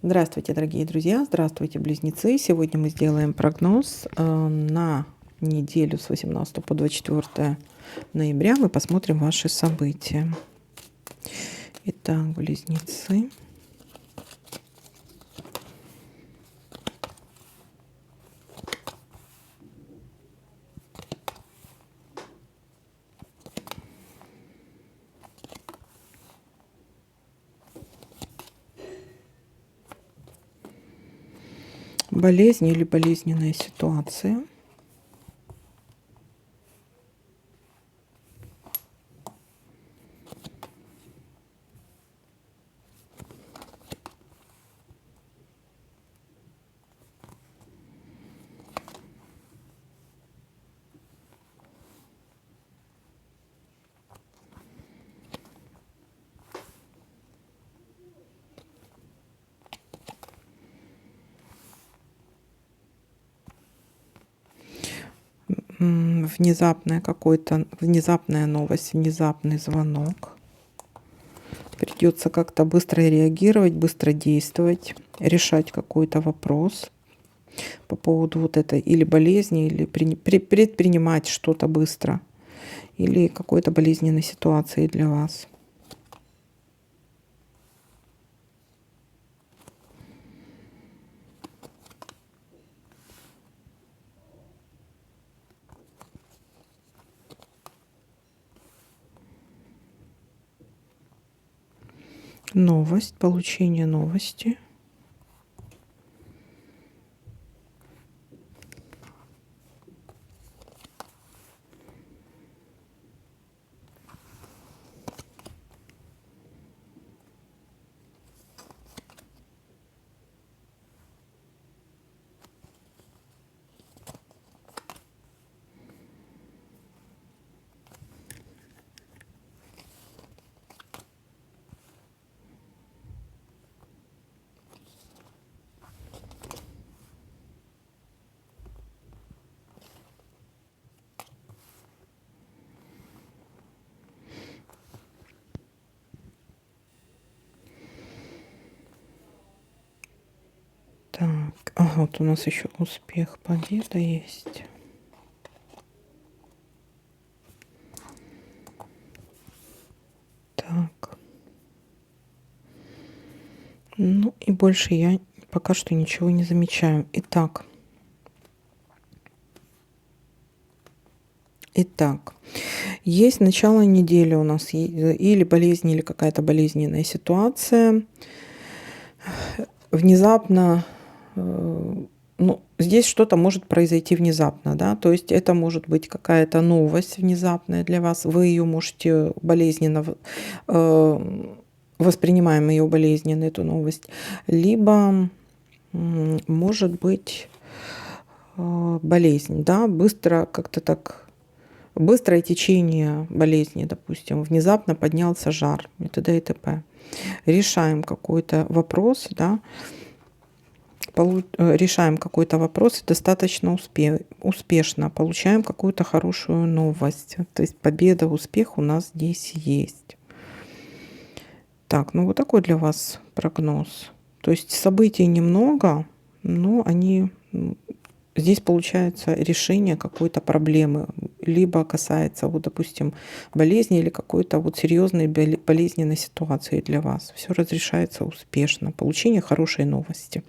Здравствуйте, дорогие друзья! Здравствуйте, близнецы! Сегодня мы сделаем прогноз на неделю с 18 по 24 ноября. Мы посмотрим ваши события. Итак, близнецы. Болезнь или болезненная ситуация. Внезапная новость, внезапный звонок. Придется как-то быстро реагировать, быстро действовать, решать какой-то вопрос по поводу вот этой или болезни, или предпринимать что-то быстро, или какой-то болезненной ситуации для вас. Новость, получение новости. Так, вот у нас еще успех, победа есть. Так. Ну и больше я пока что ничего не замечаю. Итак, есть начало недели у нас или болезнь, или какая-то болезненная ситуация. Внезапно, ну, здесь что-то может произойти внезапно, да, то есть это может быть какая-то новость внезапная для вас, вы ее можете болезненно, воспринимаем ее болезненно, эту новость, либо может быть болезнь, да, быстро как-то так, быстрое течение болезни, допустим, внезапно поднялся жар и т.д. и т.п. Решаем какой-то вопрос, да, решаем какой-то вопрос и достаточно успешно получаем какую-то хорошую новость. То есть победа, успех у нас здесь есть. Так, ну вот такой для вас прогноз. То есть событий немного, но они... Здесь получается решение какой-то проблемы, либо касается, вот, допустим, болезни или какой-то вот серьезной болезненной ситуации для вас. Все разрешается успешно, получение хорошей новости.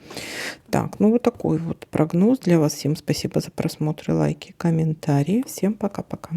Так, ну вот такой вот прогноз для вас. Всем спасибо за просмотр, лайки, комментарии. Всем пока-пока.